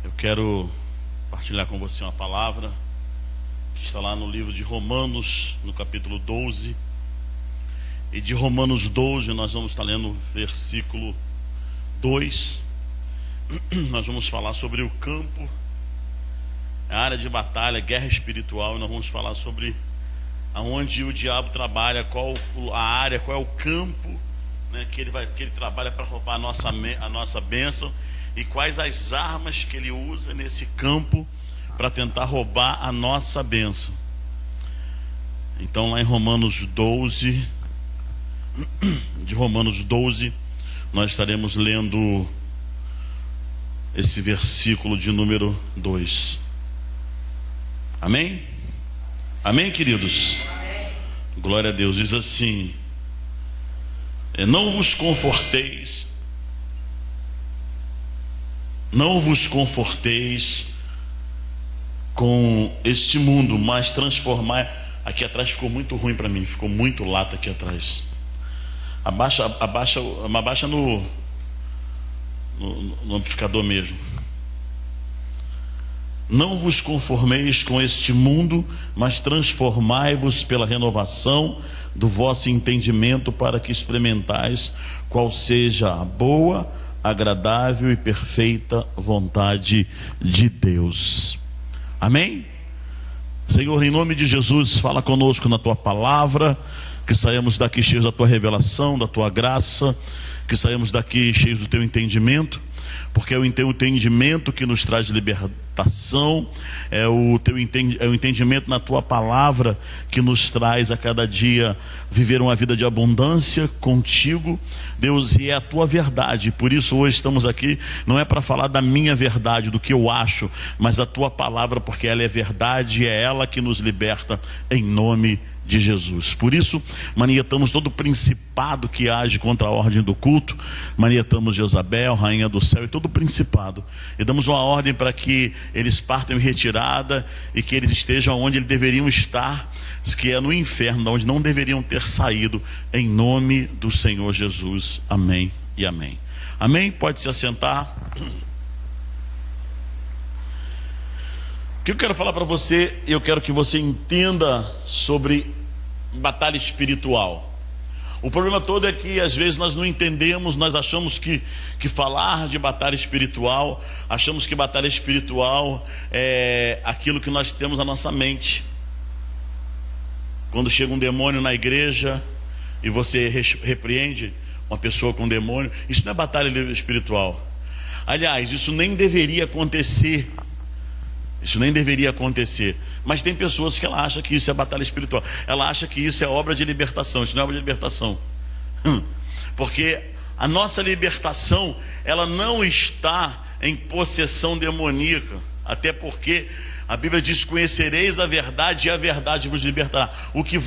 Eu quero partilhar com você uma palavra que está lá no livro de Romanos, no capítulo 12. E de Romanos 12 nós vamos estar lendo o versículo 2. Nós vamos falar sobre o campo, a área de batalha, guerra espiritual. E nós vamos falar sobre aonde o diabo trabalha, qual a área, qual é o campo, né, que ele trabalha para roubar a nossa bênção, e quais as armas que ele usa nesse campo para tentar roubar a nossa bênção. Então lá em Romanos 12, de Romanos 12, nós estaremos lendo esse versículo de número 2. Amém? Amém, queridos? Amém. Glória a Deus. Diz assim: não vos conforteis com este mundo, mas transformai. Aqui atrás ficou muito ruim para mim, ficou muito lata aqui atrás. Abaixa no amplificador mesmo. Não vos conformeis com este mundo, mas transformai-vos pela renovação do vosso entendimento, para que experimentais qual seja a boa, agradável e perfeita vontade de Deus. Amém? Senhor, em nome de Jesus, fala conosco na tua palavra, que saímos daqui cheios da tua revelação, da tua graça, que saímos daqui cheios do teu entendimento, porque é o teu entendimento que nos traz libertação, é o entendimento na tua palavra que nos traz a cada dia viver uma vida de abundância contigo, Deus, e é a tua verdade. Por isso hoje estamos aqui, não é para falar da minha verdade, do que eu acho, mas a tua palavra, porque ela é verdade, é ela que nos liberta, em nome de Jesus. Por isso manietamos todo principado que age contra a ordem do culto, manietamos Jezabel, rainha do céu, e todo principado, e damos uma ordem para que eles partam em retirada, e que eles estejam onde eles deveriam estar, que é no inferno, de onde não deveriam ter saído, em nome do Senhor Jesus. Amém e amém. Amém? Pode se assentar. O que eu quero falar para você, eu quero que você entenda sobre batalha espiritual. O problema todo é que às vezes nós não entendemos, nós achamos que falar de batalha espiritual, achamos que batalha espiritual é aquilo que nós temos na nossa mente. Quando chega um demônio na igreja e você repreende uma pessoa com um demônio, isso não é batalha espiritual. Aliás, isso nem deveria acontecer. Isso nem deveria acontecer. Mas tem pessoas que ela acha que isso é batalha espiritual. Ela acha que isso é obra de libertação. Isso não é obra de libertação. Porque a nossa libertação, ela não está em possessão demoníaca. Até porque a Bíblia diz: conhecereis a verdade e a verdade vos libertará. O que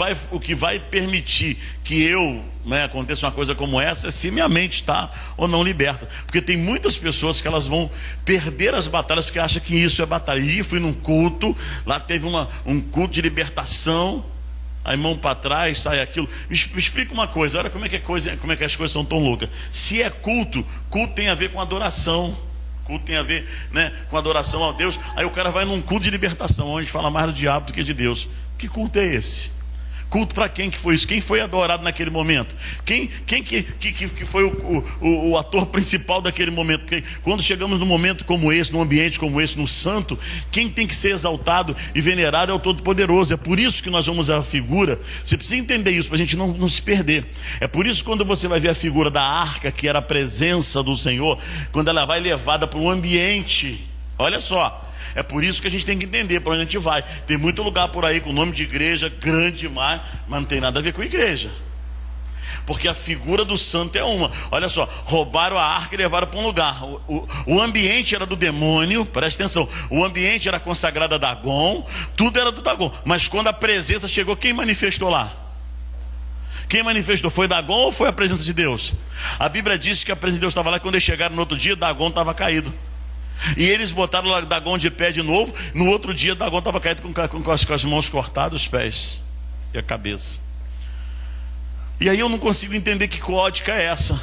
vai permitir que aconteça uma coisa como essa é se minha mente está ou não liberta. Porque tem muitas pessoas que elas vão perder as batalhas porque acham que isso é batalha. E fui num culto, lá teve um culto de libertação, aí mão para trás, sai aquilo. Me explica uma coisa, olha como é que as coisas são tão loucas. Se é culto tem a ver com adoração. Culto tem a ver, com adoração a Deus. Aí o cara vai num culto de libertação, onde fala mais do diabo do que de Deus. Que culto é esse? Culto para quem que foi isso? Quem foi adorado naquele momento? Quem que foi o ator principal daquele momento? Porque quando chegamos num momento como esse, num ambiente como esse, no santo, quem tem que ser exaltado e venerado é o Todo-Poderoso. É por isso que nós vamos à figura. Você precisa entender isso para a gente não se perder. É por isso que quando você vai ver a figura da arca, que era a presença do Senhor, quando ela vai levada para um ambiente, olha só, é por isso que a gente tem que entender para onde a gente vai. Tem muito lugar por aí com o nome de igreja grande demais, mas não tem nada a ver com igreja, porque a figura do santo é uma. Olha só, roubaram a arca e levaram para um lugar. O ambiente era do demônio, presta atenção. O ambiente era consagrado a Dagon, tudo era do Dagon. Mas quando a presença chegou, quem manifestou lá? Quem manifestou? Foi Dagon ou foi a presença de Deus? A Bíblia diz que a presença de Deus estava lá, e quando eles chegaram no outro dia, Dagon estava caído. E eles botaram lá Dagon de pé de novo. No outro dia Dagon estava caído com as mãos cortadas, os pés e a cabeça. E aí eu não consigo entender que ótica é essa.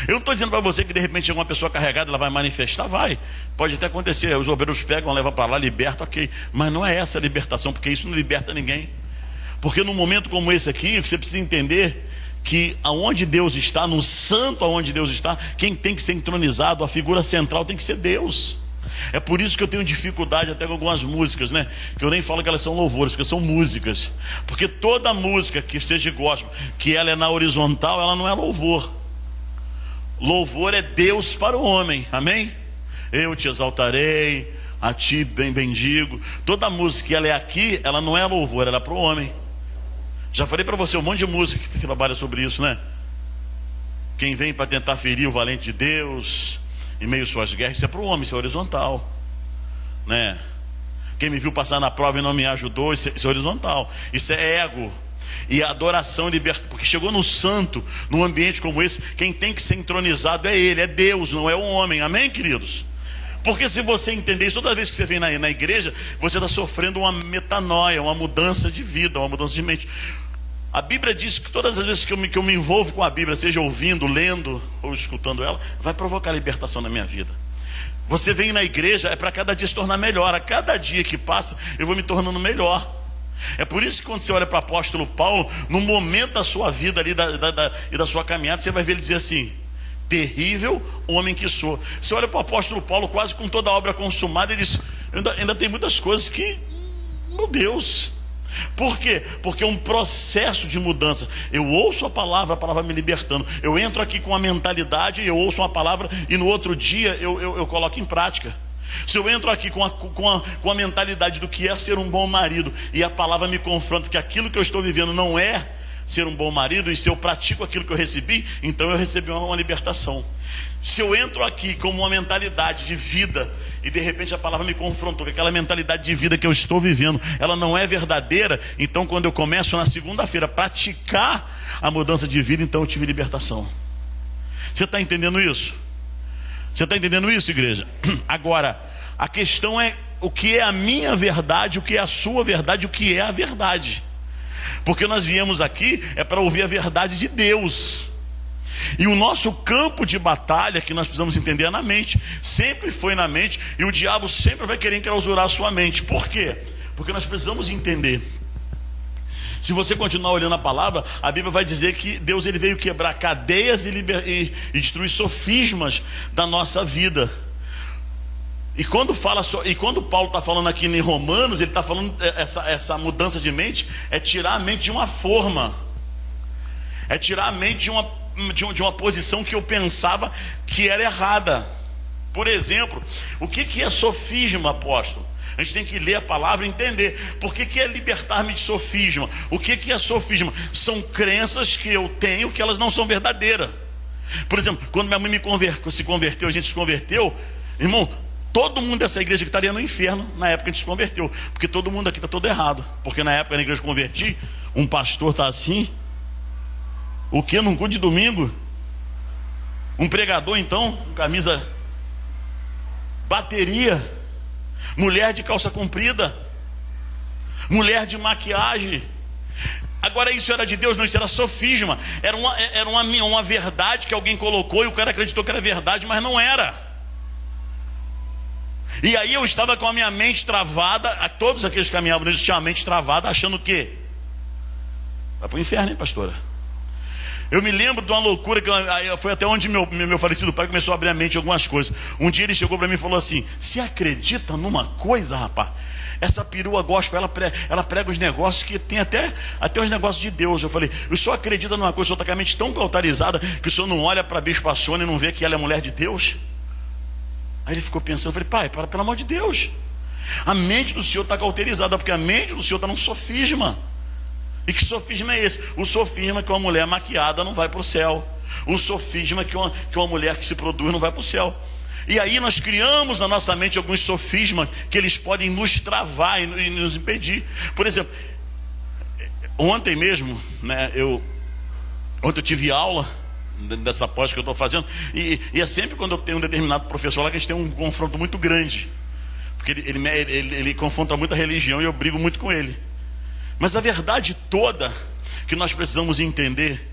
Eu não estou dizendo para você que de repente chega uma pessoa carregada, ela vai manifestar, vai. Pode até acontecer, os obreiros pegam, levam para lá, libertam, ok. Mas não é essa a libertação, porque isso não liberta ninguém. Porque num momento como esse aqui, você precisa entender que aonde Deus está, no santo aonde Deus está, quem tem que ser entronizado, a figura central tem que ser Deus. É por isso que eu tenho dificuldade até com algumas músicas, né? Que eu nem falo que elas são louvores, porque são músicas. Porque toda música que seja gospel, que ela é na horizontal, ela não é louvor. Louvor é Deus para o homem, amém? Eu te exaltarei, a ti bem bendigo. Toda música que ela é aqui, ela não é louvor, ela é para o homem. Já falei para você um monte de música que trabalha sobre isso, né? Quem vem para tentar ferir o valente de Deus, em meio às suas guerras, isso é para o homem, isso é horizontal, né? Quem me viu passar na prova e não me ajudou, isso é horizontal, isso é ego. E a adoração liberta, porque chegou no santo, num ambiente como esse, quem tem que ser entronizado é Ele, é Deus, não é o homem, amém, queridos? Porque se você entender isso, toda vez que você vem na igreja, você está sofrendo uma metanoia, uma mudança de vida, uma mudança de mente. A Bíblia diz que todas as vezes que eu me envolvo com a Bíblia, seja ouvindo, lendo ou escutando ela, vai provocar libertação na minha vida. Você vem na igreja, é para cada dia se tornar melhor. A cada dia que passa, eu vou me tornando melhor. É por isso que quando você olha para o apóstolo Paulo, no momento da sua vida ali, e da sua caminhada, você vai ver ele dizer assim: terrível homem que sou. Você olha para o apóstolo Paulo quase com toda a obra consumada e diz: ainda tem muitas coisas que, meu Deus. Por quê? Porque é um processo de mudança. Eu ouço a palavra me libertando. Eu entro aqui com a mentalidade, eu ouço uma palavra e no outro dia eu coloco em prática. Se eu entro aqui com a mentalidade do que é ser um bom marido e a palavra me confronta que aquilo que eu estou vivendo não é ser um bom marido, e se eu pratico aquilo que eu recebi, então eu recebi uma libertação. Se eu entro aqui com uma mentalidade de vida e de repente a palavra me confrontou, que aquela mentalidade de vida que eu estou vivendo, ela não é verdadeira, então quando eu começo na segunda-feira a praticar a mudança de vida, então eu tive libertação. Você está entendendo isso? Você está entendendo isso, igreja? Agora, a questão é o que é a minha verdade, o que é a sua verdade, o que é a verdade. Porque nós viemos aqui é para ouvir a verdade de Deus. E o nosso campo de batalha, que nós precisamos entender, é na mente. Sempre foi na mente, e o diabo sempre vai querer enclausurar a sua mente. Por quê? Porque nós precisamos entender. Se você continuar olhando a palavra, a Bíblia vai dizer que Deus ele veio quebrar cadeias e destruir sofismas da nossa vida. E quando Paulo está falando aqui em Romanos, ele está falando essa mudança de mente, é tirar a mente de uma forma, é tirar a mente de uma posição que eu pensava que era errada. Por exemplo, o que é sofisma, apóstolo? A gente tem que ler a palavra e entender. Por que é libertar-me de sofisma? O que é sofisma? São crenças que eu tenho que elas não são verdadeiras. Por exemplo, quando minha mãe se converteu, a gente se converteu, irmão, todo mundo dessa igreja que estaria no inferno na época que a gente se converteu, porque todo mundo aqui está todo errado. Porque na época na igreja que eu converti, um pastor está assim, o que? Num culto de domingo, um pregador então, com camisa, bateria, mulher de calça comprida, mulher de maquiagem. Agora isso era de Deus? Não, isso era sofisma. Era uma verdade que alguém colocou e o cara acreditou que era verdade, mas não era. E aí eu estava com a minha mente travada, todos aqueles que caminhavam nisso tinham a mente travada, achando que Vai para o inferno, hein, pastora? Eu me lembro de uma loucura que foi até onde meu falecido pai começou a abrir a mente em algumas coisas. Um dia ele chegou para mim e falou assim: você acredita numa coisa, rapaz? Essa perua gospel, ela prega os negócios que tem até os negócios de Deus. Eu falei: o senhor acredita numa coisa, o senhor está com a mente tão cauterizada que o senhor não olha para a bispa Sônia e não vê que ela é mulher de Deus? Aí ele ficou pensando. Eu falei: pai, pelo amor de Deus, a mente do senhor está cauterizada, porque a mente do senhor está num sofisma. E que sofisma é esse? O sofisma que uma mulher maquiada não vai para o céu. O sofisma que uma mulher que se produz não vai para o céu. E aí nós criamos na nossa mente alguns sofismas que eles podem nos travar e nos impedir. Por exemplo, ontem mesmo, né, ontem eu tive aula dessa pós que eu estou fazendo, e é sempre quando eu tenho um determinado professor lá que a gente tem um confronto muito grande, porque ele confronta muita religião e eu brigo muito com ele. Mas a verdade toda que nós precisamos entender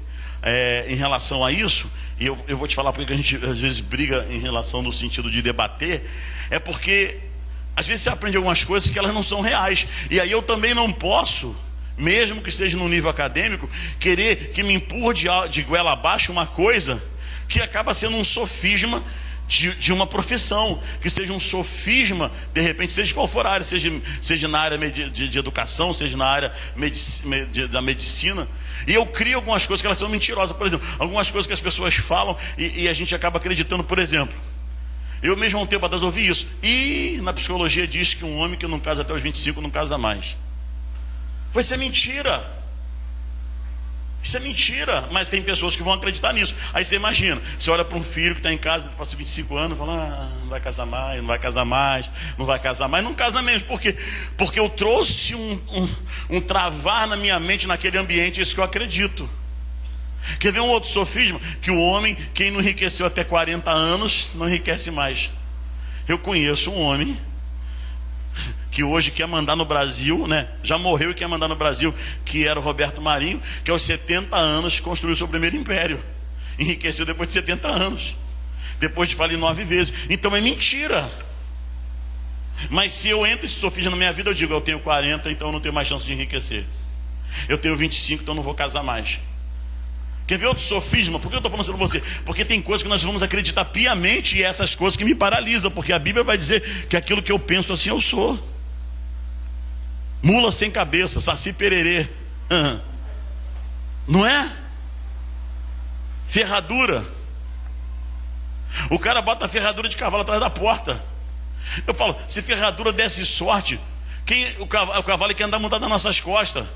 em relação a isso, e eu vou te falar porque a gente às vezes briga em relação no sentido de debater, é porque às vezes você aprende algumas coisas que elas não são reais, e aí eu também não posso, mesmo que esteja no nível acadêmico, querer que me empurre de goela abaixo uma coisa que acaba sendo um sofisma de uma profissão, que seja um sofisma, de repente, seja qual for a área, seja na área de educação, seja na área da medicina. E eu crio algumas coisas que elas são mentirosas. Por exemplo, algumas coisas que as pessoas falam e a gente acaba acreditando. Por exemplo, eu mesmo há um tempo atrás ouvi isso: e na psicologia diz que um homem que não casa até os 25 não casa mais. Vai ser mentira. Isso é mentira, mas tem pessoas que vão acreditar nisso. Aí você imagina, você olha para um filho que está em casa, passa 25 anos, fala: não vai casar mais, não vai casar mais, não vai casar mais. Não casa mesmo. Por quê? Porque eu trouxe um travar na minha mente naquele ambiente, isso que eu acredito. Quer ver um outro sofisma? Que o homem, quem não enriqueceu até 40 anos, não enriquece mais. Eu conheço um homem que hoje quer mandar no Brasil, né? Já morreu e quer mandar no Brasil, que era o Roberto Marinho, que aos 70 anos construiu seu primeiro império, enriqueceu depois de 70 anos, depois de falir 9 vezes. Então é mentira. Mas se eu entro esse sofisma na minha vida, eu digo: eu tenho 40, então eu não tenho mais chance de enriquecer. Eu tenho 25, então eu não vou casar mais. Quer ver outro sofisma? Por que eu estou falando isso para você? Porque tem coisas que nós vamos acreditar piamente, e essas coisas que me paralisam, porque a Bíblia vai dizer que aquilo que eu penso assim eu sou. Mula sem cabeça, saci pererê. Não é? Ferradura. O cara bota a ferradura de cavalo atrás da porta. Eu falo: se ferradura desse sorte, o cavalo quer andar montado nas nossas costas.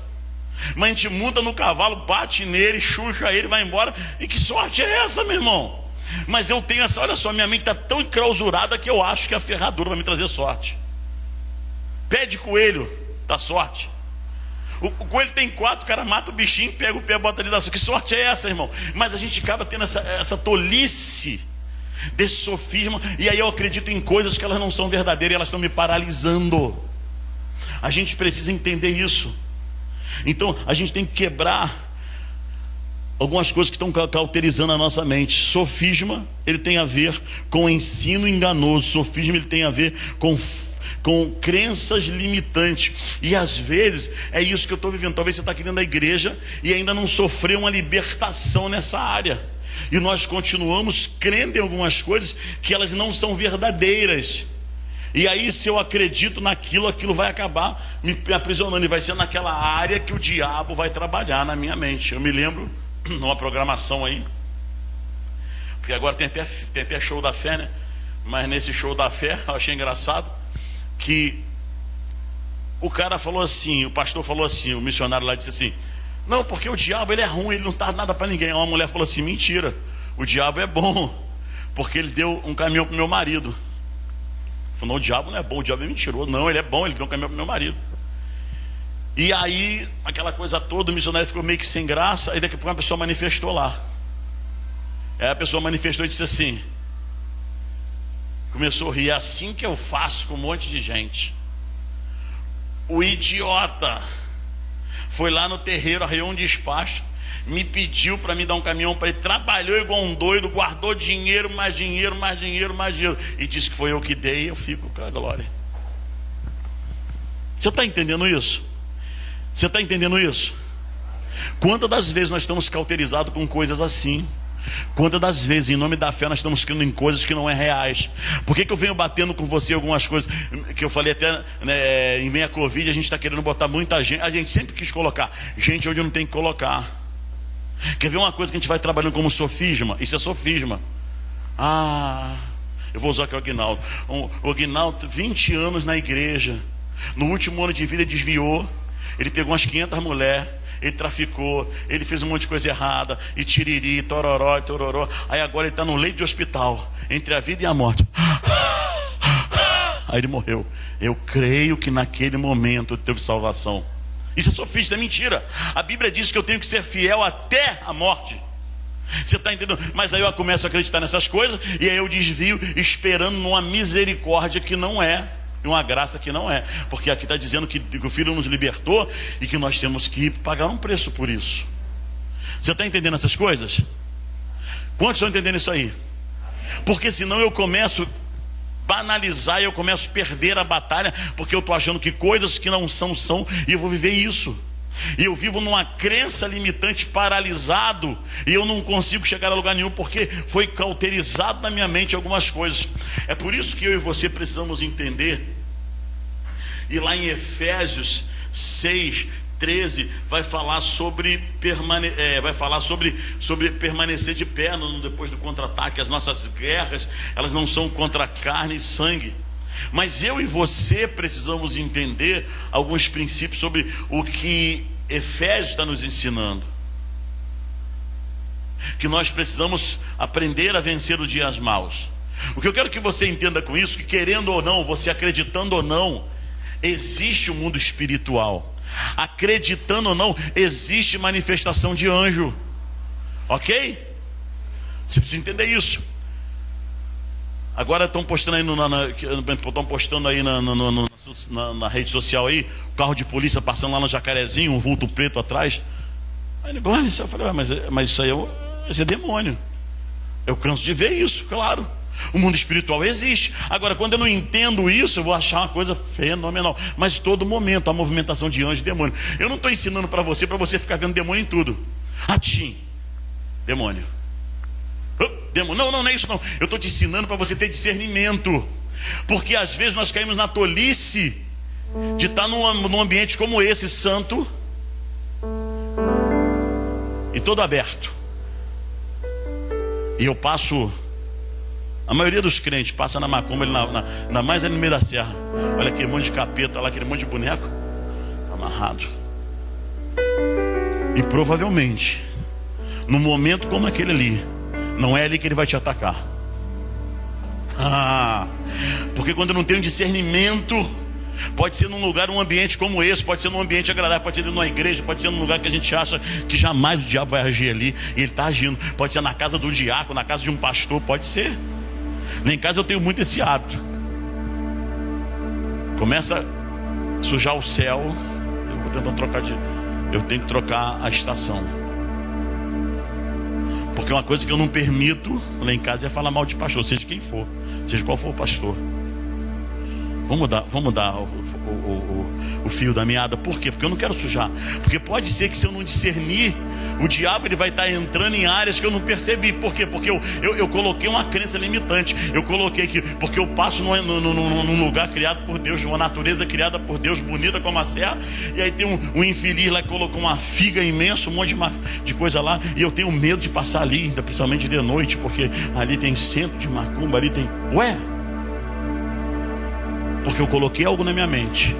Mas a gente monta no cavalo, bate nele, chucha ele, vai embora. E que sorte é essa, meu irmão? Mas eu tenho essa, olha só, minha mente está tão enclausurada que eu acho que a ferradura vai me trazer sorte. Pé de coelho dá sorte. O coelho tem 4, o cara mata o bichinho, pega o pé, bota ali, dá sorte. Que sorte é essa, irmão? Mas a gente acaba tendo essa tolice desse sofisma, e aí eu acredito em coisas que elas não são verdadeiras, e elas estão me paralisando. A gente precisa entender isso. Então a gente tem que quebrar algumas coisas que estão cauterizando a nossa mente. Sofisma, ele tem a ver com ensino enganoso. Sofisma, ele tem a ver com crenças limitantes. E às vezes é isso que eu estou vivendo. Talvez você está aqui dentro da igreja e ainda não sofreu uma libertação nessa área, e nós continuamos crendo em algumas coisas que elas não são verdadeiras. E aí, se eu acredito naquilo, aquilo vai acabar me aprisionando, e vai ser naquela área que o diabo vai trabalhar na minha mente. Eu me lembro numa programação aí, porque agora tem até show da fé, né? Mas nesse show da fé eu achei engraçado que o cara falou assim, o pastor falou assim, o missionário lá disse assim: não, porque o diabo, ele é ruim, ele não dá nada para ninguém. Uma mulher falou assim: mentira, o diabo é bom, porque ele deu um caminhão para o meu marido. Falou: não, o diabo não é bom, o diabo é mentiroso. Não, ele é bom, ele deu um caminhão para o meu marido. E aí, aquela coisa toda, o missionário ficou meio que sem graça. Aí daqui a pouco uma pessoa manifestou lá. Aí a pessoa manifestou e disse assim, começou a rir: é assim que eu faço com um monte de gente. O idiota foi lá no terreiro, arreou um despacho, me pediu para me dar um caminhão para ele, trabalhou igual um doido, guardou dinheiro, mais dinheiro, mais dinheiro, mais dinheiro, e disse que foi eu que dei. Eu fico com a glória. Você está entendendo isso? Você está entendendo isso? Quantas das vezes nós estamos cauterizados com coisas assim? Quantas das vezes, em nome da fé, nós estamos crendo em coisas que não é reais? Por que eu venho batendo com você algumas coisas que eu falei até, né, em meia Covid, a gente está querendo botar muita gente. A gente sempre quis colocar gente onde não tem que colocar. Quer ver uma coisa que a gente vai trabalhando como sofisma? Isso é sofisma. Eu vou usar aqui o Aguinaldo. O Aguinaldo, 20 anos na igreja. No último ano de vida ele desviou. Ele pegou umas 500 mulheres. Ele traficou, ele fez um monte de coisa errada, e tiriri, tororó, tororó. Aí agora ele está no leito de hospital, entre a vida e a morte. Aí ele morreu. Eu creio que naquele momento teve salvação. Isso é sofisma, isso é mentira. A Bíblia diz que eu tenho que ser fiel até a morte. Você está entendendo? Mas aí eu começo a acreditar nessas coisas, e aí eu desvio, esperando numa misericórdia que não é, uma graça que não é, porque aqui está dizendo que o Filho nos libertou e que nós temos que pagar um preço por isso. Você está entendendo essas coisas? Quantos estão entendendo isso aí? Porque senão eu começo a banalizar e eu começo a perder a batalha, porque eu estou achando que coisas que não são, são, e eu vou viver isso. E eu vivo numa crença limitante, paralisado, e eu não consigo chegar a lugar nenhum, porque foi cauterizado na minha mente algumas coisas. É por isso que eu e você precisamos entender. E lá em Efésios 6:13 vai falar sobre permanecer de pé depois do contra-ataque. As nossas guerras, elas não são contra carne e sangue. Mas eu e você precisamos entender alguns princípios sobre o que Efésios está nos ensinando. Que nós precisamos aprender a vencer os dias maus. O que eu quero que você entenda com isso, que querendo ou não, você acreditando ou não, existe um mundo espiritual. Acreditando ou não, existe manifestação de anjo. Ok? Você precisa entender isso. Agora estão postando aí na rede social aí, o carro de polícia passando lá no Jacarezinho, um vulto preto atrás. Aí ele, olha, eu falei, mas isso aí é demônio. Eu canso de ver isso, claro. O mundo espiritual existe. Agora, quando eu não entendo isso, eu vou achar uma coisa fenomenal. Mas todo momento, a movimentação de anjo e demônio. Eu não estou ensinando para você ficar vendo demônio em tudo. Demônio. Não é isso não. Eu estou te ensinando para você ter discernimento. Porque às vezes nós caímos na tolice de estar num ambiente como esse, santo e todo aberto. E eu passo, a maioria dos crentes passa na macumba, na mais ali no meio da serra. Olha aquele monte de capeta lá, aquele monte de boneco amarrado. E provavelmente num momento como aquele ali, não é ali que ele vai te atacar. Porque quando eu não tenho discernimento, pode ser num lugar, um ambiente como esse, pode ser num ambiente agradável, pode ser numa igreja, pode ser num lugar que a gente acha que jamais o diabo vai agir ali, e ele está agindo. Pode ser na casa do diácono, na casa de um pastor, pode ser. Lá em casa eu tenho muito esse hábito. Começa a sujar o céu, eu vou tentando eu tenho que trocar a estação. Porque uma coisa que eu não permito lá em casa é falar mal de pastor, seja quem for, seja qual for o pastor. Vamos mudar o fio da meada. Por quê? Porque eu não quero sujar. Porque pode ser que se eu não discernir, o diabo ele vai estar entrando em áreas que eu não percebi. Por quê? Porque eu coloquei uma crença limitante. Eu coloquei que porque eu passo num lugar criado por Deus, uma natureza criada por Deus, bonita como a serra, e aí tem um infeliz lá que colocou uma figa imensa, um monte de coisa lá, e eu tenho medo de passar ali, principalmente de noite, porque ali tem centro de macumba, ali tem... Porque eu coloquei algo na minha mente.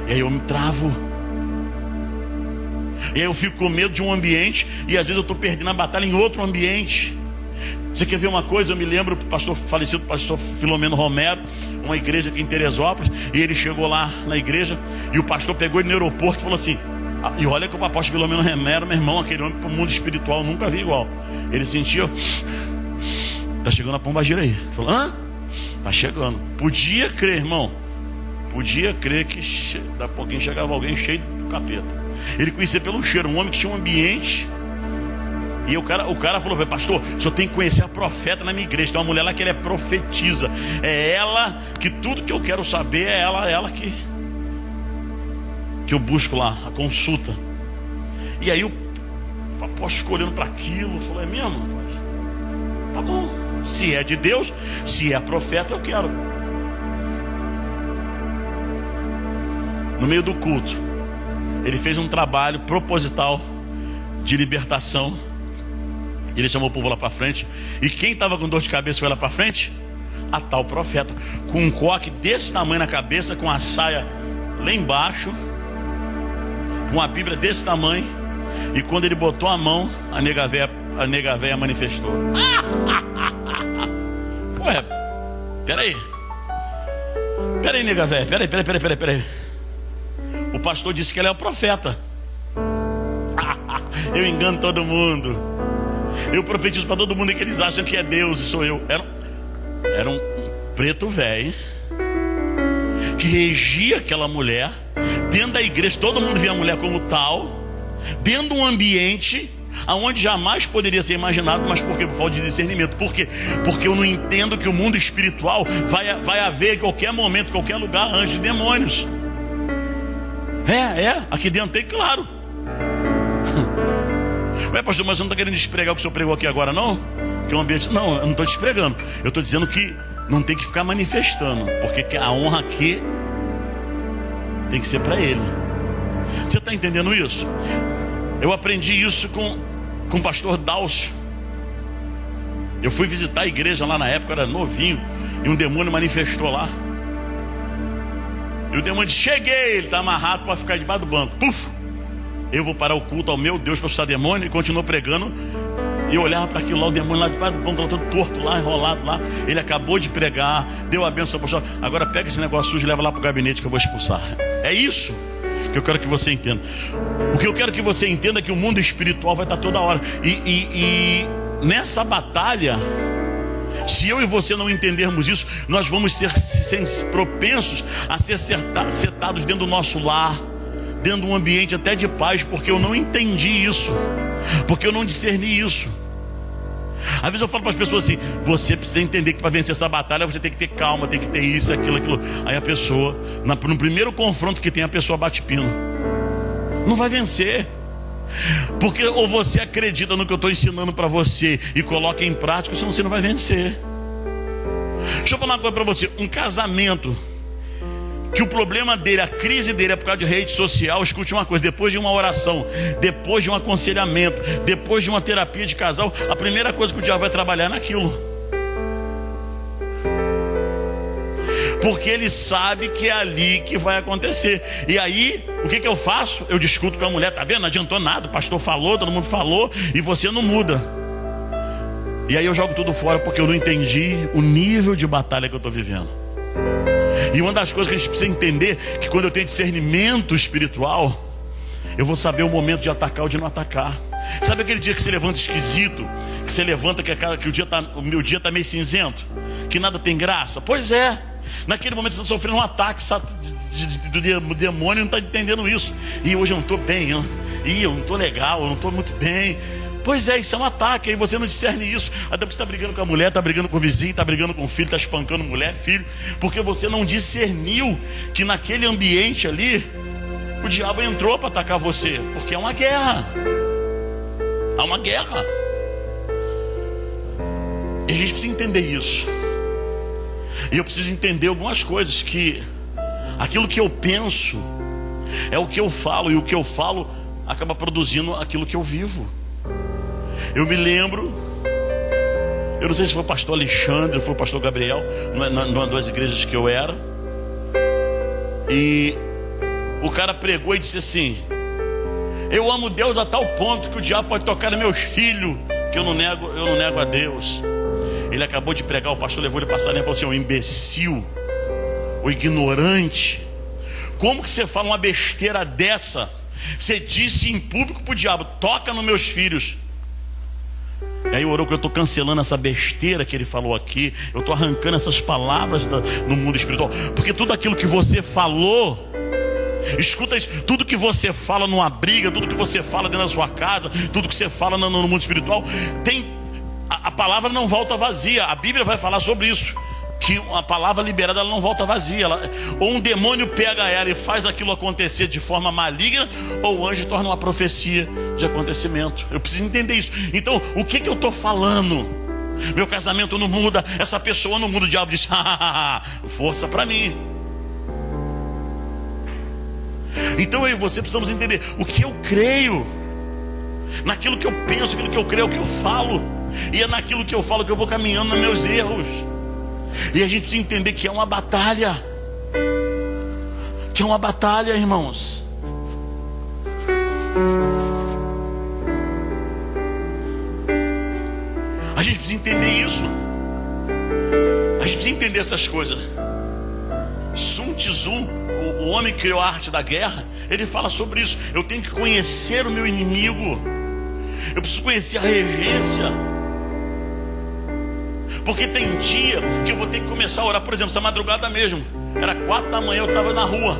E aí eu me travo. E aí eu fico com medo de um ambiente, e às vezes eu estou perdendo a batalha em outro ambiente. Você quer ver uma coisa? Eu me lembro do falecido pastor Filomeno Romero, uma igreja aqui em Teresópolis, e ele chegou lá na igreja, e o pastor pegou ele no aeroporto e falou assim, e olha que o apóstolo Filomeno Romero, meu irmão, aquele homem para o mundo espiritual, nunca vi igual. Ele sentiu, tá chegando a pombagira aí. Ele falou, tá chegando. Podia crer, irmão. Podia crer que daqui a pouquinho chegava alguém cheio do capeta. Ele conhecia pelo cheiro, um homem que tinha um ambiente. E o cara falou, pastor, o senhor tem que conhecer a profeta na minha igreja. Tem uma mulher lá que ela é profetiza. É ela que tudo que eu quero saber é ela que eu busco lá, a consulta. E aí o apóstolo ficou olhando para aquilo, falou: é mesmo? Tá bom, se é de Deus, se é profeta, eu quero. No meio do culto, ele fez um trabalho proposital de libertação. Ele chamou o povo lá para frente. E quem estava com dor de cabeça foi lá para frente? A tal profeta, com um coque desse tamanho na cabeça, com a saia lá embaixo, com a Bíblia desse tamanho. E quando ele botou a mão, a nega véia manifestou. Ué, peraí, nega véia, peraí. O pastor disse que ele é o profeta. Eu engano todo mundo. Eu profetizo para todo mundo que eles acham que é Deus e sou eu. Era um preto velho que regia aquela mulher dentro da igreja. Todo mundo via a mulher como tal, dentro de um ambiente aonde jamais poderia ser imaginado. Mas por quê? Por falta de discernimento. Por quê? Porque eu não entendo que o mundo espiritual vai haver em qualquer momento, em qualquer lugar, anjos e demônios. Aqui dentro tem, claro. Ué, pastor, mas você não está querendo despregar o que o senhor pregou aqui agora, não? Que é um ambiente... Não, eu não estou despregando. Eu estou dizendo que não tem que ficar manifestando, porque a honra aqui tem que ser para ele. Você está entendendo isso? Eu aprendi isso com o pastor Dalcio. Eu fui visitar a igreja lá na época, eu era novinho, e um demônio manifestou lá. E o demônio disse: cheguei, ele está amarrado para ficar debaixo do banco. Puf! Eu vou parar o culto ao meu Deus para expulsar demônio. E continuou pregando. E eu olhava para aquilo lá, o demônio lá debaixo do banco, todo torto lá, enrolado lá. Ele acabou de pregar, deu a bênção ao pastor. Agora pega esse negócio sujo e leva lá para o gabinete que eu vou expulsar. É isso que eu quero que você entenda. O que eu quero que você entenda é que o mundo espiritual vai estar toda hora. E nessa batalha, se eu e você não entendermos isso, nós vamos ser propensos a ser setados dentro do nosso lar, dentro de um ambiente até de paz, porque eu não entendi isso, porque eu não discerni isso. Às vezes eu falo para as pessoas assim: você precisa entender que para vencer essa batalha você tem que ter calma, tem que ter isso, aquilo. Aí a pessoa, no primeiro confronto que tem, a pessoa bate pino. Não vai vencer. Porque ou você acredita no que eu estou ensinando para você e coloca em prática, senão você não vai vencer. Deixa eu falar uma coisa para você. Um casamento que o problema dele, a crise dele é por causa de rede social, escute uma coisa: depois de uma oração, depois de um aconselhamento, depois de uma terapia de casal, a primeira coisa que o diabo vai trabalhar é naquilo. Porque ele sabe que é ali que vai acontecer. E aí, o que eu faço? Eu discuto com a mulher: tá vendo? Não adiantou nada, o pastor falou, todo mundo falou, e você não muda. E aí eu jogo tudo fora, porque eu não entendi o nível de batalha que eu estou vivendo. E uma das coisas que a gente precisa entender, que quando eu tenho discernimento espiritual, eu vou saber o momento de atacar ou de não atacar. Sabe aquele dia que você levanta esquisito, que você levanta que o meu dia está meio cinzento, que nada tem graça? Pois é, naquele momento você está sofrendo um ataque do demônio e não está entendendo isso. E hoje eu não estou bem, eu não estou legal, eu não estou muito bem. Pois é, isso é um ataque. Aí você não discerne isso, até porque você está brigando com a mulher, está brigando com o vizinho, está brigando com o filho, está espancando mulher, filho, porque você não discerniu que naquele ambiente ali o diabo entrou para atacar você, porque é uma guerra. Há uma guerra. E a gente precisa entender isso. E eu preciso entender algumas coisas, que aquilo que eu penso é o que eu falo, e o que eu falo acaba produzindo aquilo que eu vivo. Eu me lembro, eu não sei se foi o pastor Alexandre ou foi o pastor Gabriel, numa das igrejas que eu era, e o cara pregou e disse assim: eu amo Deus a tal ponto que o diabo pode tocar nos meus filhos, que eu não nego a Deus. Ele acabou de pregar, o pastor levou ele passar e falou assim: o imbecil, o ignorante, como que você fala uma besteira dessa? Você disse em público para o diabo: toca nos meus filhos. E aí orou que eu estou cancelando essa besteira que ele falou aqui. Eu estou arrancando essas palavras no mundo espiritual. Porque tudo aquilo que você falou, escuta isso, tudo que você fala numa briga, tudo que você fala dentro da sua casa, tudo que você fala no mundo espiritual, a palavra não volta vazia. A Bíblia vai falar sobre isso, que a palavra liberada ela não volta vazia. Ou um demônio pega ela e faz aquilo acontecer de forma maligna, ou o anjo torna uma profecia de acontecimento. Eu preciso entender isso. Então, o que eu estou falando? Meu casamento não muda, essa pessoa não muda. O diabo diz: força para mim. Então eu e você precisamos entender o que eu creio, naquilo que eu penso, aquilo que eu creio, o que eu falo. E é naquilo que eu falo que eu vou caminhando nos meus erros. E a gente precisa entender que é uma batalha. Que é uma batalha, irmãos. A gente precisa entender isso. A gente precisa entender essas coisas. Sun Tzu, o homem que criou a arte da guerra, ele fala sobre isso. Eu tenho que conhecer o meu inimigo. Eu preciso conhecer a regência. Porque tem dia que eu vou ter que começar a orar. Por exemplo, essa madrugada mesmo, era 4 da manhã, eu estava na rua.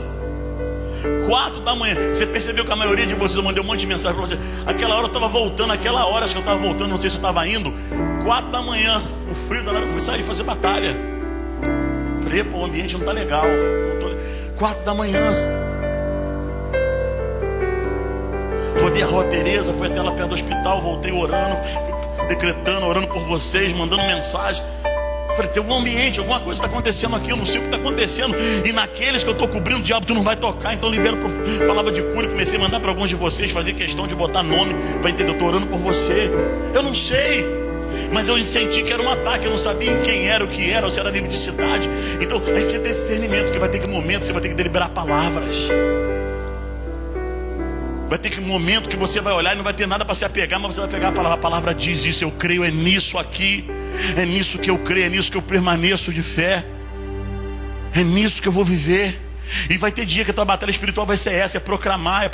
4 da manhã. Você percebeu que a maioria de vocês, eu mandei um monte de mensagem para você. Aquela hora eu estava voltando, aquela hora acho que eu estava voltando, não sei se eu estava indo. 4 da manhã, o frio da hora, eu fui sair fazer batalha. Falei: pô, o ambiente não está legal. 4 da manhã. Rodei a Rua Tereza, fui até lá perto do hospital, voltei orando, decretando, orando por vocês, mandando mensagem. Falei: tem algum ambiente, alguma coisa está acontecendo aqui, eu não sei o que está acontecendo. E naqueles que eu estou cobrindo, o diabo tu não vai tocar. Então libero palavra de cura. Comecei a mandar para alguns de vocês, fazer questão de botar nome para entender. Eu estou orando por você. Eu não sei, mas eu senti que era um ataque. Eu não sabia quem era, o que era, ou se era nível de cidade. Então a gente precisa ter esse discernimento, que vai ter que momento você vai ter que deliberar palavras. Vai ter que momento que você vai olhar e não vai ter nada para se apegar, mas você vai pegar a palavra. A palavra diz isso, eu creio, é nisso aqui. É nisso que eu creio, é nisso que eu permaneço de fé. É nisso que eu vou viver. E vai ter dia que a tua batalha espiritual vai ser essa: é proclamar,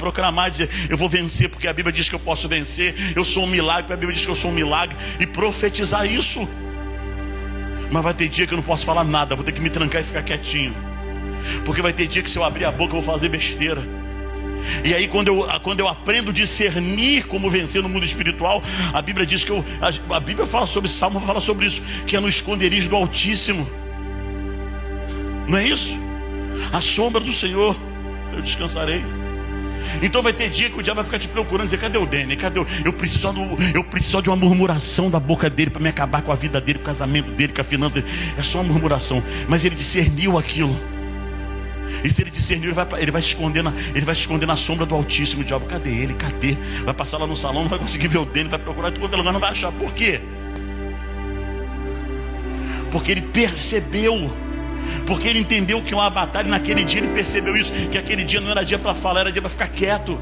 dizer: eu vou vencer, porque a Bíblia diz que eu posso vencer. Eu sou um milagre, porque a Bíblia diz que eu sou um milagre. E profetizar isso. Mas vai ter dia que eu não posso falar nada, vou ter que me trancar e ficar quietinho. Porque vai ter dia que se eu abrir a boca eu vou fazer besteira. E aí quando eu aprendo a discernir como vencer no mundo espiritual, a Bíblia diz que a Bíblia fala sobre Salmo, fala sobre isso, que é no esconderijo do Altíssimo. Não é isso? A sombra do Senhor eu descansarei. Então vai ter dia que o diabo vai ficar te procurando, dizer: cadê o Dene? Cadê o... Eu preciso só de uma murmuração da boca dele para me acabar com a vida dele, com o casamento dele, com a finança dele. É só uma murmuração. Mas ele discerniu aquilo. E se ele discernir, ele vai se esconder na sombra do Altíssimo. O diabo: cadê ele? Cadê? Vai passar lá no salão, não vai conseguir ver o dele, vai procurar em todo lugar, não vai achar. Por quê? Porque ele percebeu. Porque ele entendeu que uma batalha naquele dia, ele percebeu isso, que aquele dia não era dia para falar, era dia para ficar quieto.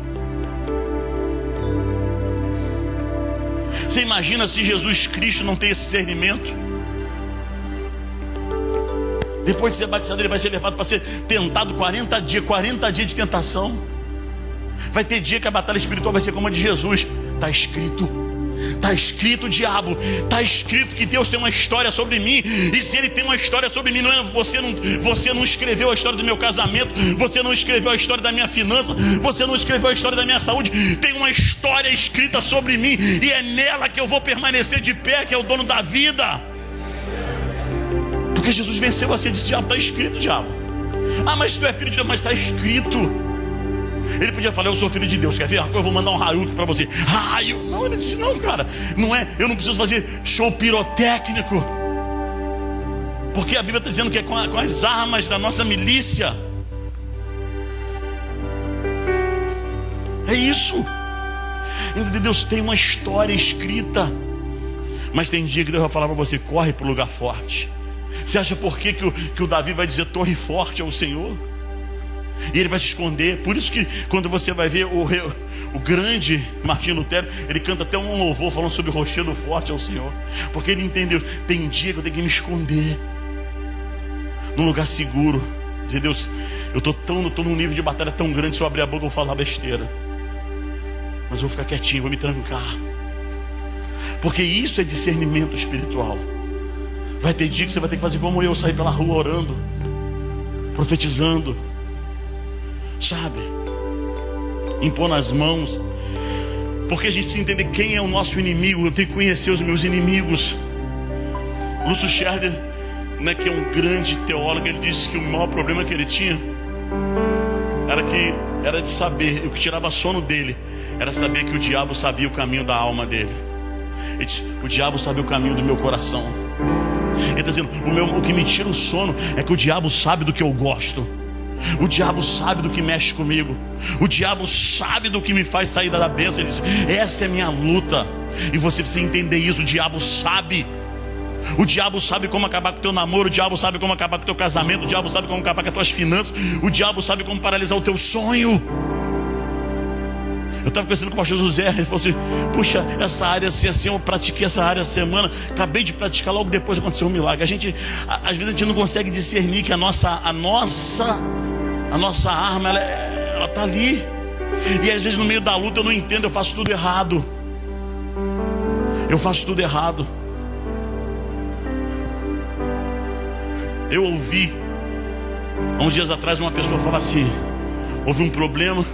Você imagina se Jesus Cristo não tem esse discernimento? Depois de ser batizado, ele vai ser levado para ser tentado 40 dias de tentação. Vai ter dia que a batalha espiritual vai ser como a de Jesus. Está escrito, diabo. Está escrito que Deus tem uma história sobre mim. E se Ele tem uma história sobre mim, você não escreveu a história do meu casamento, você não escreveu a história da minha finança, você não escreveu a história da minha saúde. Tem uma história escrita sobre mim, e é nela que eu vou permanecer de pé, que é o dono da vida. Porque Jesus venceu assim, disse: diabo, está escrito, diabo. Mas tu é filho de Deus, mas está escrito. Ele podia falar: eu sou filho de Deus, quer ver? Eu vou mandar um raio para você. Raio? Não, ele disse: não, cara, não é, eu não preciso fazer show pirotécnico. Porque a Bíblia está dizendo que é com as armas da nossa milícia. É isso. Deus tem uma história escrita. Mas tem dia que Deus vai falar para você: corre para o lugar forte. Você acha por que o Davi vai dizer torre forte ao Senhor? E ele vai se esconder. Por isso que quando você vai ver o grande Martinho Lutero, ele canta até um louvor falando sobre o rochedo forte ao Senhor. Porque ele entendeu: tem dia que eu tenho que me esconder num lugar seguro. Dizer: Deus, eu estou num nível de batalha tão grande, se eu abrir a boca eu vou falar besteira. Mas eu vou ficar quietinho, vou me trancar. Porque isso é discernimento espiritual. Vai ter dia que você vai ter que fazer como eu, sair pela rua orando, profetizando, sabe? Impor nas mãos. Porque a gente precisa entender quem é o nosso inimigo. Eu tenho que conhecer os meus inimigos. Lúcio Scherder, né, que é um grande teólogo, ele disse que o maior problema que ele tinha era de saber, o que tirava sono dele era saber que o diabo sabia o caminho da alma dele. Ele disse: o diabo sabe o caminho do meu coração. Ele está dizendo: o que me tira o sono é que o diabo sabe do que eu gosto. O diabo sabe do que mexe comigo. O diabo sabe do que me faz sair da bênção. Ele diz: essa é a minha luta. E você precisa entender isso. O diabo sabe. O diabo sabe como acabar com o teu namoro. O diabo sabe como acabar com o teu casamento. O diabo sabe como acabar com as tuas finanças. O diabo sabe como paralisar o teu sonho. Eu estava conversando com o pastor José. Ele falou assim: puxa, essa área assim, eu pratiquei essa área a semana. Acabei de praticar, logo depois aconteceu um milagre. Às vezes a gente não consegue discernir que a nossa arma, ela está ali. E às vezes no meio da luta eu não entendo, eu faço tudo errado. Eu ouvi há uns dias atrás uma pessoa falar assim: houve um problema,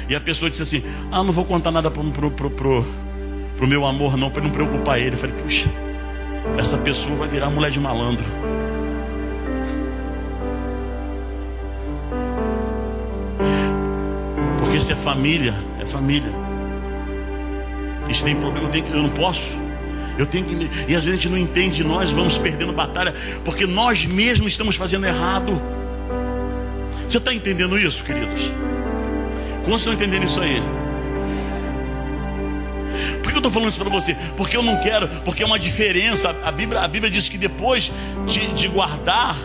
e a pessoa disse assim: não vou contar nada pro meu amor não, para não preocupar ele. Eu falei: puxa, essa pessoa vai virar mulher de malandro. Porque se é família, é família. E se tem problema, eu não posso. Eu tenho que. E às vezes a gente não entende, nós vamos perdendo batalha porque nós mesmos estamos fazendo errado. Você está entendendo isso, queridos? Como estão entendendo isso aí? Por que eu estou falando isso para você? Porque eu não quero, porque é uma diferença. A Bíblia diz que depois de guardar,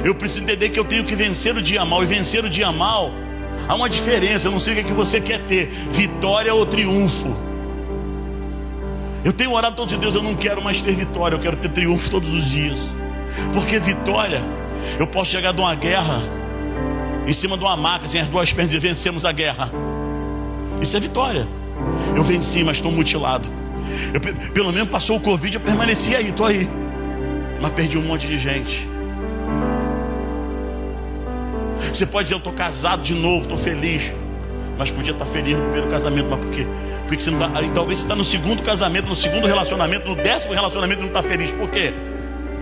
eu preciso entender que eu tenho que vencer o dia mal. E vencer o dia mal, há uma diferença. Eu não sei o que é que você quer ter: vitória ou triunfo. Eu tenho orado todos os dias: eu não quero mais ter vitória, eu quero ter triunfo todos os dias. Porque vitória, eu posso chegar de uma guerra em cima de uma maca, assim, as duas pernas, e vencemos a guerra. Isso é vitória. Eu venci, mas estou mutilado. Pelo menos passou o Covid, eu permaneci aí, estou aí. Mas perdi um monte de gente. Você pode dizer: eu estou casado de novo, estou feliz. Mas podia estar feliz no primeiro casamento. Mas por quê? Porque você não tá, aí talvez você está no segundo casamento, no segundo relacionamento, no 10º relacionamento e não está feliz. Por quê?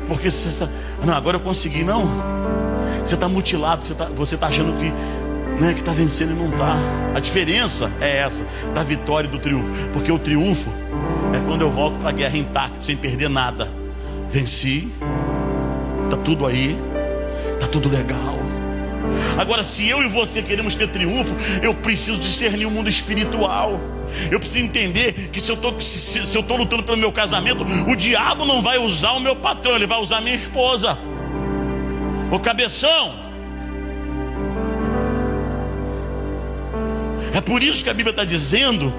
Porque você está: não, agora eu consegui. Não. Você está mutilado, você está achando que está vencendo e não está. A diferença é essa, da vitória e do triunfo. Porque o triunfo é quando eu volto para a guerra intacto, sem perder nada. Venci, está tudo aí, está tudo legal. Agora, se eu e você queremos ter triunfo, eu preciso discernir o mundo espiritual. Eu preciso entender que se eu estou lutando pelo meu casamento, o diabo não vai usar o meu patrão, ele vai usar a minha esposa. Ô cabeção! É por isso que a Bíblia está dizendo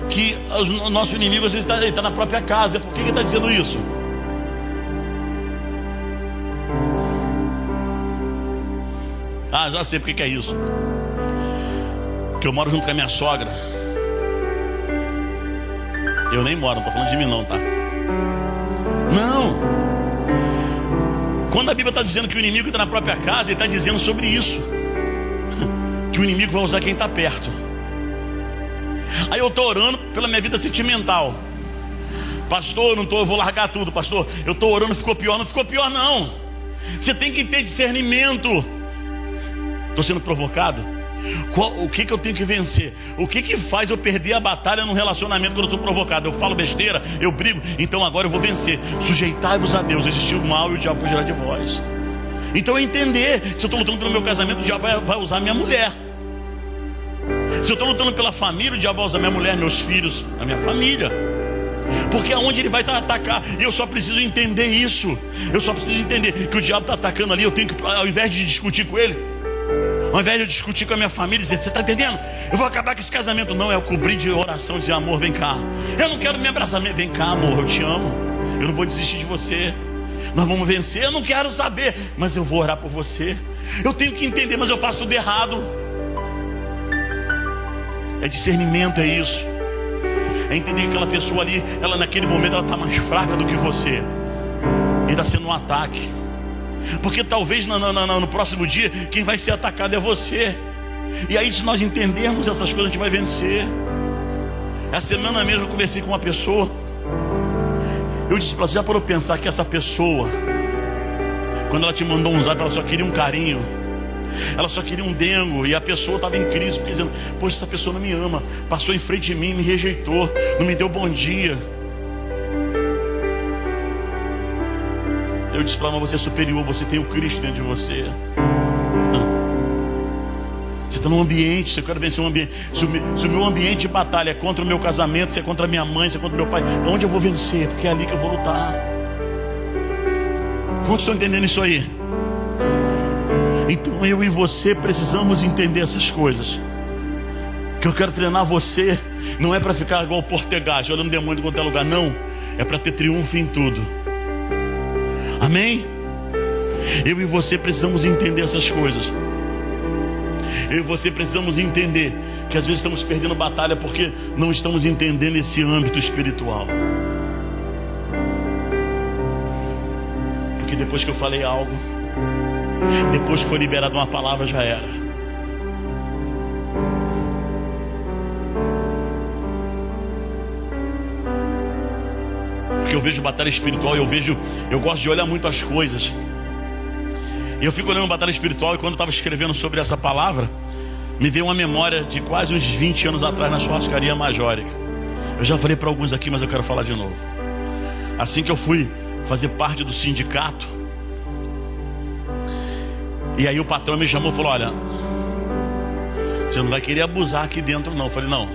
que o nosso inimigo às vezes está na própria casa. Por que ele está dizendo isso? Já sei porque que é isso. Porque eu moro junto com a minha sogra. Eu nem moro, não estou falando de mim não, tá? Não. Quando a Bíblia está dizendo que o inimigo está na própria casa, ele está dizendo sobre isso. Que o inimigo vai usar quem está perto. Aí eu estou orando pela minha vida sentimental. Pastor, eu vou largar tudo, pastor. Eu estou orando, ficou pior. Não ficou pior não. Você tem que ter discernimento. Estou sendo provocado? O que eu tenho que vencer? O que faz eu perder a batalha num relacionamento quando eu sou provocado? Eu falo besteira, eu brigo, então agora eu vou vencer. Sujeitai-vos a Deus, existiu o mal e o diabo fugirá de vós. Então é entender que se eu estou lutando pelo meu casamento, o diabo vai usar minha mulher. Se eu estou lutando pela família, o diabo vai usar minha mulher, meus filhos, a minha família. Porque aonde ele vai atacar, eu só preciso entender isso. Eu só preciso entender que o diabo está atacando ali. Eu tenho que, ao invés de discutir com ele, ao invés de eu discutir com a minha família, dizer: você está entendendo? Eu vou acabar com esse casamento. Não, é eu cobrir de oração, dizer: amor, vem cá. Eu não quero me abraçar. Vem cá, amor, eu te amo. Eu não vou desistir de você. Nós vamos vencer. Eu não quero saber, mas eu vou orar por você. Eu tenho que entender, mas eu faço tudo errado. É discernimento, é isso. É entender que aquela pessoa ali, ela naquele momento, ela está mais fraca do que você. E está sendo um ataque. Porque talvez no próximo dia quem vai ser atacado é você. E aí, se nós entendermos essas coisas, a gente vai vencer. Essa semana mesmo eu conversei com uma pessoa. Eu disse para você: já parou pensar que essa pessoa Quando ela te mandou um zap, ela só queria um carinho, ela só queria um dengo, e a pessoa estava em crise, porque dizendo: poxa, essa pessoa não me ama, passou em frente de mim, me rejeitou, não me deu bom dia. Eu disse para ela: você é superior, você tem o Cristo dentro de você. Você está num ambiente, você quer vencer um ambiente. Se o meu ambiente de batalha é contra o meu casamento, se é contra a minha mãe, se é contra o meu pai, onde eu vou vencer? Porque é ali que eu vou lutar. Quantos estão entendendo isso aí? Então eu e você precisamos entender essas coisas. Que eu quero treinar você, não é para ficar igual o Portegaz, olhando demônio em qualquer lugar, não. É para ter triunfo em tudo. Amém? Eu e você precisamos entender essas coisas. Eu e você precisamos entender que às vezes estamos perdendo batalha porque não estamos entendendo esse âmbito espiritual. Porque depois que eu falei algo, depois que foi liberada uma palavra, já era. Porque eu vejo batalha espiritual, eu gosto de olhar muito as coisas. E eu fico olhando batalha espiritual, e quando eu estava escrevendo sobre essa palavra, me veio uma memória de quase uns 20 anos atrás na churrascaria Majórica. Eu já falei para alguns aqui, mas eu quero falar de novo. Assim que eu fui fazer parte do sindicato, e aí o patrão me chamou e falou: olha, você não vai querer abusar aqui dentro não. Eu falei: não,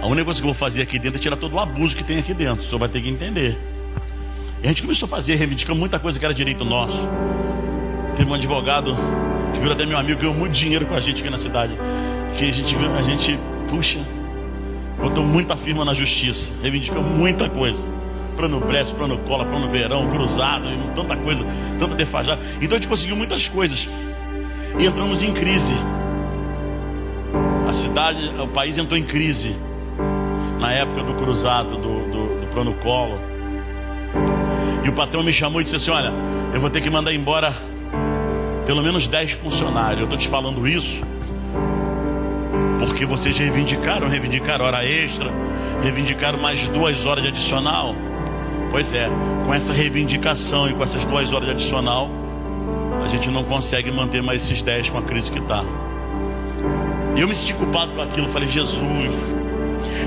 a única coisa que eu vou fazer aqui dentro é tirar todo o abuso que tem aqui dentro. O senhor vai ter que entender. E a gente começou a fazer, reivindicando muita coisa que era direito nosso. Teve um advogado que virou até meu amigo, ganhou muito dinheiro com a gente aqui na cidade, que a gente puxa, botou muita firma na justiça, reivindicou muita coisa. Plano Brest, plano Cola, plano Verão, cruzado, tanta coisa, tanta defajada. Então a gente conseguiu muitas coisas. E entramos em crise. A cidade, o país entrou em crise na época do cruzado, do plano Collor. E o patrão me chamou e disse assim: olha, eu vou ter que mandar embora pelo menos 10 funcionários. Eu estou te falando isso porque vocês reivindicaram hora extra, reivindicaram mais 2 horas de adicional. Pois é, com essa reivindicação e com essas 2 horas de adicional, a gente não consegue manter mais esses 10 com a crise que está. E eu me senti culpado com aquilo. Falei: Jesus.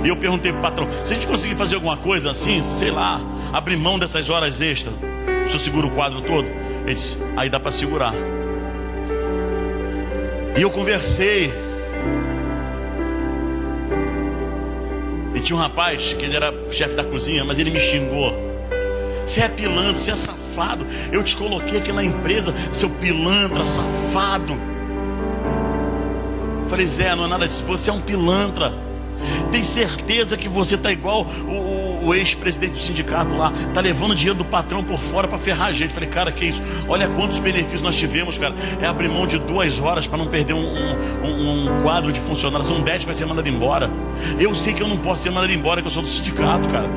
E eu perguntei para o patrão: se a gente conseguir fazer alguma coisa assim, sei lá, abrir mão dessas horas extras, o senhor segura o quadro todo? Ele disse: aí dá para segurar. E eu conversei. E tinha um rapaz que ele era chefe da cozinha, mas ele me xingou: você é pilantra, você é safado. Eu te coloquei aqui na empresa, seu pilantra, safado. Falei: Zé, não é nada disso, você é um pilantra. Tem certeza que você está igual o ex-presidente do sindicato lá, está levando o dinheiro do patrão por fora para ferrar a gente. Falei: cara, que isso? Olha quantos benefícios nós tivemos, cara. É abrir mão de 2 horas para não perder um quadro de funcionários. São 10 que vai ser mandado embora. Eu sei que eu não posso ser mandado embora, que eu sou do sindicato, cara.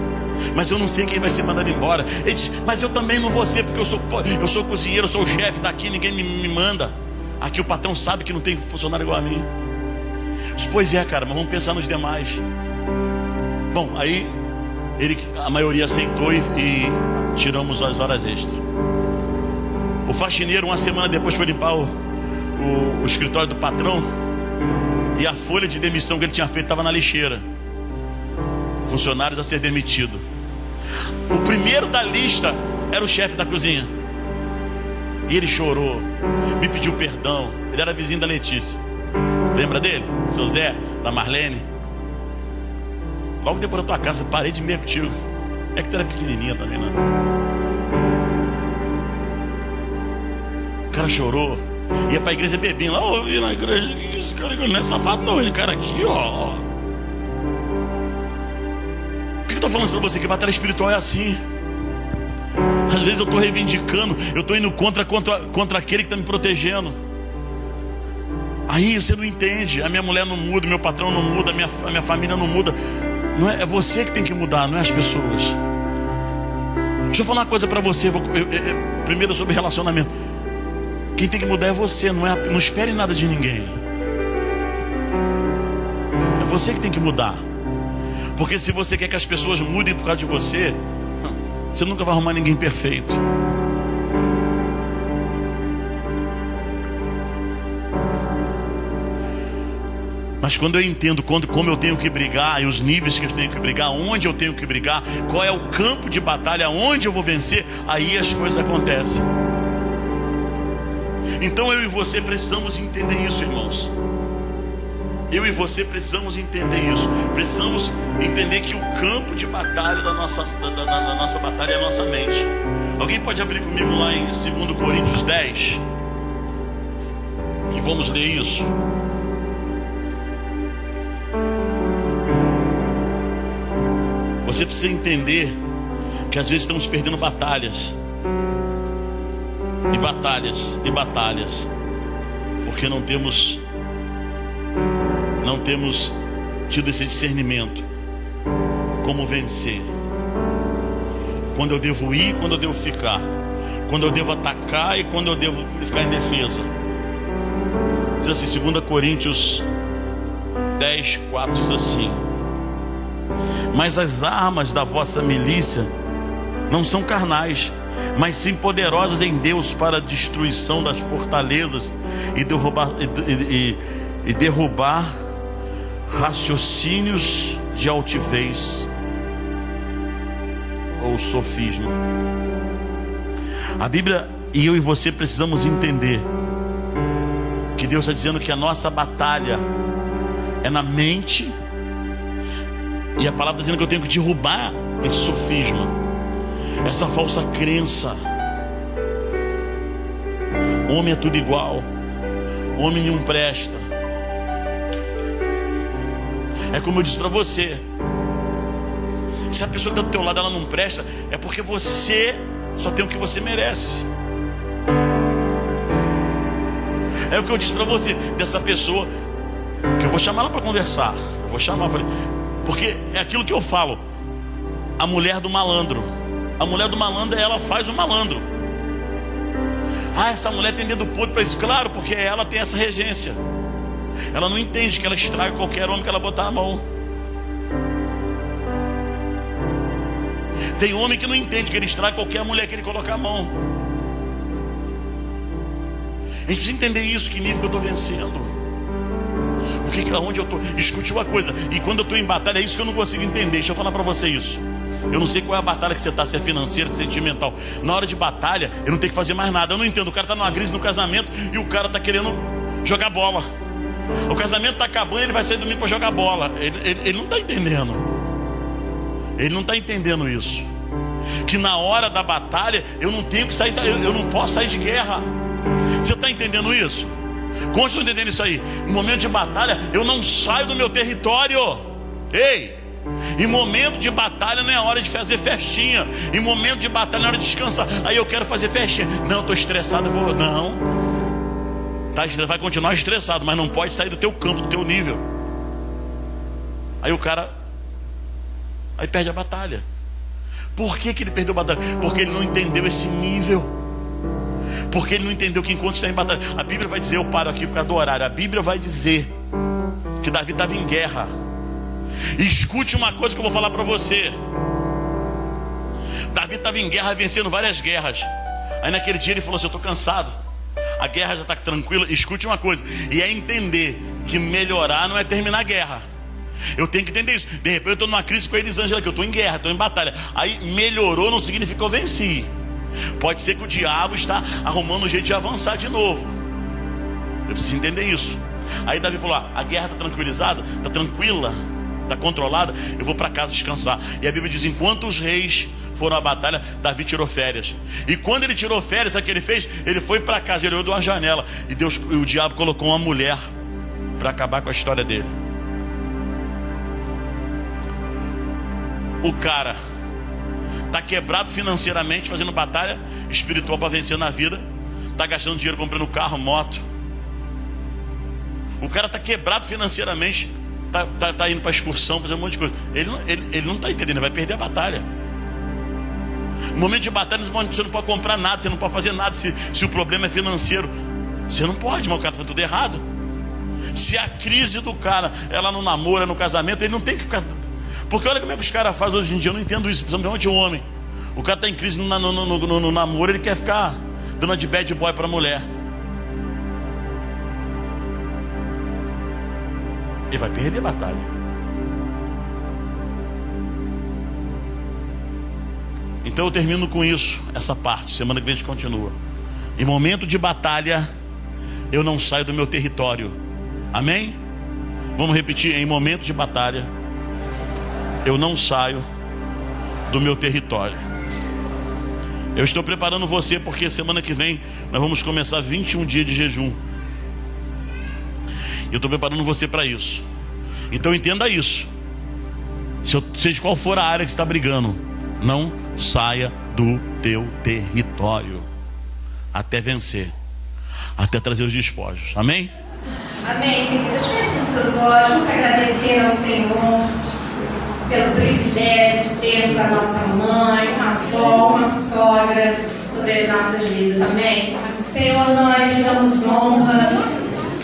Mas eu não sei quem vai ser mandado embora. Ele disse: mas eu também não vou ser, porque eu sou cozinheiro, eu sou o chefe daqui, ninguém me manda. Aqui o patrão sabe que não tem funcionário igual a mim. Pois é, cara, mas vamos pensar nos demais. Bom, aí a maioria aceitou e tiramos as horas extras. O faxineiro, uma semana depois, foi limpar o escritório do patrão, e a folha de demissão que ele tinha feito estava na lixeira. Funcionários a ser demitido. O primeiro da lista era o chefe da cozinha. E ele chorou, me pediu perdão. Ele era vizinho da Letícia. Lembra dele? Seu Zé, da Marlene. Logo depois da tua casa, parei de meio contigo. É que tu era pequenininha também, né? O cara chorou. Ia pra igreja bebinho. Lá, eu vi na igreja. Esse cara não é safado não. Ele, cara, aqui, ó. Por que eu tô falando isso pra você? Que batalha espiritual é assim. Às vezes eu tô reivindicando, eu tô indo contra aquele que tá me protegendo. Aí você não entende. A minha mulher não muda, meu patrão não muda, a minha família não muda. Não é você que tem que mudar, não é as pessoas. Deixa eu falar uma coisa para você. Primeiro sobre relacionamento. Quem tem que mudar é você, não espere nada de ninguém. É você que tem que mudar. Porque se você quer que as pessoas mudem por causa de você, você nunca vai arrumar ninguém perfeito. Mas quando eu entendo como eu tenho que brigar, e os níveis que eu tenho que brigar, onde eu tenho que brigar, qual é o campo de batalha, onde eu vou vencer, aí as coisas acontecem. Então eu e você precisamos entender isso, irmãos. Eu e você precisamos entender isso. Precisamos entender que o campo de batalha da nossa batalha é a nossa mente. Alguém pode abrir comigo lá em 2 Coríntios 10? E vamos ler isso. Você precisa entender que às vezes estamos perdendo batalhas. E batalhas, e batalhas. Porque não temos tido esse discernimento. Como vencer. Quando eu devo ir, quando eu devo ficar. Quando eu devo atacar e quando eu devo ficar em defesa. Diz assim, 2 Coríntios 10, 4 diz assim: mas as armas da vossa milícia não são carnais, mas sim poderosas em Deus para a destruição das fortalezas e derrubar raciocínios de altivez ou sofisma. A Bíblia e eu e você precisamos entender que Deus está dizendo que a nossa batalha é na mente. E a palavra está dizendo que eu tenho que derrubar esse sofisma, essa falsa crença. Homem é tudo igual, homem nenhum presta. É como eu disse para você, se a pessoa que está do teu lado ela não presta, é porque você só tem o que você merece. É o que eu disse para você, dessa pessoa, que eu vou chamar ela para conversar. Eu vou chamar, falei, porque é aquilo que eu falo. A mulher do malandro. A mulher do malandro, ela faz o malandro. Ah, essa mulher tem dedo podre para isso. Claro, porque ela tem essa regência. Ela não entende que ela estraga qualquer homem que ela botar a mão. Tem homem que não entende que ele estraga qualquer mulher que ele colocar a mão. A gente precisa entender isso, que nível que eu estou vencendo. Aonde eu estou. Escute uma coisa, e quando eu estou em batalha, é isso que eu não consigo entender. Deixa eu falar para você isso. Eu não sei qual é a batalha que você está, se é financeira, se é sentimental. Na hora de batalha, eu não tenho que fazer mais nada. Eu não entendo, o cara está numa crise no casamento e o cara está querendo jogar bola. O casamento está acabando, ele vai sair domingo para jogar bola. Ele não está entendendo. Ele não está entendendo isso. Que na hora da batalha, eu não tenho que sair, eu não posso sair de guerra. Você está entendendo isso? Quantos estão entendendo isso aí? Em momento de batalha, eu não saio do meu território. Ei, em momento de batalha não é hora de fazer festinha. Em momento de batalha não é hora de descansar. Aí eu quero fazer festinha. Não, estou estressado, eu vou. Não, vai continuar estressado, mas não pode sair do teu campo, do teu nível. Aí o cara perde a batalha. Por que ele perdeu a batalha? Porque ele não entendeu esse nível. Porque ele não entendeu que enquanto está em batalha, a Bíblia vai dizer, eu paro aqui por causa do horário, a Bíblia vai dizer que Davi estava em guerra. E escute uma coisa que eu vou falar para você. Davi estava em guerra, vencendo várias guerras. Aí naquele dia ele falou assim, eu estou cansado, a guerra já está tranquila. Escute uma coisa, e é entender que melhorar não é terminar a guerra. Eu tenho que entender isso. De repente eu estou numa crise com a Elisângela, que eu estou em guerra, estou em batalha. Aí melhorou não significa que eu venci. Pode ser que o diabo está arrumando um jeito de avançar de novo. Eu preciso entender isso. Aí Davi falou, a guerra está tranquilizada, está tranquila, está controlada, eu vou para casa descansar. E a Bíblia diz, enquanto os reis foram à batalha, Davi tirou férias. E quando ele tirou férias, sabe o que ele fez? Ele foi para casa, ele olhou de uma janela, e o diabo colocou uma mulher para acabar com a história dele. O cara está quebrado financeiramente, fazendo batalha espiritual para vencer na vida. Está gastando dinheiro comprando carro, moto. O cara está quebrado financeiramente, está indo para excursão, fazendo um monte de coisa. Ele não está entendendo, ele vai perder a batalha. No momento de batalha, você não pode comprar nada, você não pode fazer nada. Se o problema é financeiro, você não pode, mas o cara está tudo errado. Se a crise do cara, ela no namoro, no casamento, ele não tem que ficar... Porque olha como é que os caras fazem hoje em dia, eu não entendo isso, principalmente de um homem. O cara está em crise no namoro, ele quer ficar dando de bad boy para a mulher. Ele vai perder a batalha. Então eu termino com isso, essa parte. Semana que vem a gente continua. Em momento de batalha, eu não saio do meu território. Amém? Vamos repetir. Em momento de batalha, eu não saio do meu território. Eu estou preparando você, porque semana que vem nós vamos começar 21 dias de jejum. Eu estou preparando você para isso. Então entenda isso. Seja qual for a área que você está brigando, não saia do teu território até vencer, até trazer os despojos. Amém? Amém, queridas. Fechem os seus olhos. Vamos agradecer ao Senhor pelo privilégio de termos a nossa mãe, uma avó, uma sogra sobre as nossas vidas. Amém? Senhor, nós te damos honra,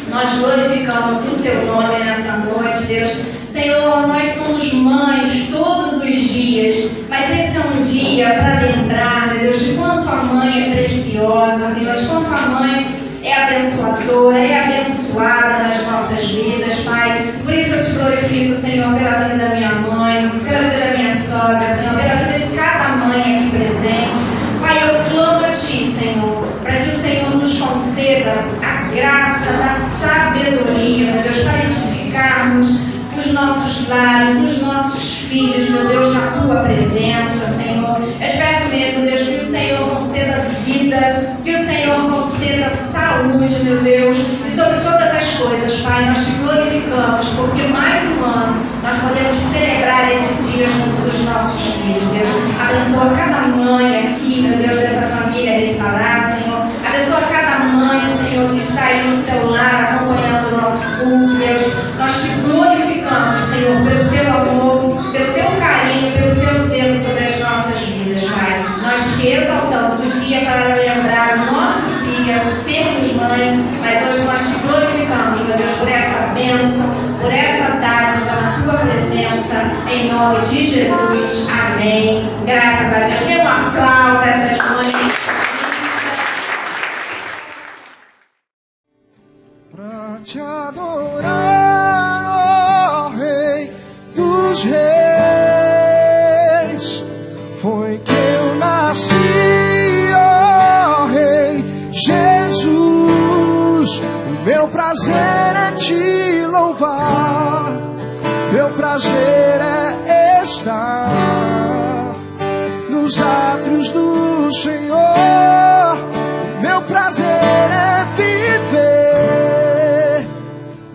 nós glorificamos o teu nome nessa noite, Deus. Senhor, nós somos mães todos os dias, mas esse é um dia para lembrar, meu Deus, de quanto a mãe é preciosa, Senhor, de quanto a mãe é abençoadora, é abençoada nas nossas vidas, Pai. Por isso eu te glorifico, Senhor, pela vida da minha mãe, pela vida da minha sogra, Senhor, pela vida de cada mãe aqui presente. Pai, eu clamo a Ti, Senhor, para que o Senhor nos conceda a graça da sabedoria, meu Deus, para edificarmos os nossos lares, os nossos filhos, meu Deus, na Tua presença, Senhor. Eu peço mesmo, Deus, que o Senhor conceda vida, que o Senhor conceda saúde, meu Deus, e sobre todas as coisas, Pai, nós Te glorificamos, porque mais um ano nós podemos celebrar esse dia junto dos nossos filhos, Deus. Abençoa cada mãe aqui, meu Deus, dessa família restaurada, Senhor. Abençoa cada mãe, Senhor, que está aí no celular acompanhando o nosso culto, Deus. Nós Te glorificamos, Senhor, pelo Teu amor, pelo Teu carinho, pelo Teu zelo sobre as nossas vidas, Pai. Nós Te exaltamos o dia para lembrar o nosso dia, sermos mãe, mas hoje nós Te glorificamos, meu Deus, por essa bênção, por essa dádiva na Tua presença, em nome de Jesus. Amém. Graças a Deus. Dê um aplauso a essas mães. Pra Te adorar, ó Rei dos Reis, foi que eu nasci, ó Rei Jesus. O meu prazer é Te louvar, meu prazer é estar nos átrios do Senhor. O meu prazer é viver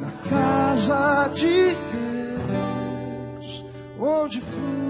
na casa de Deus, onde flui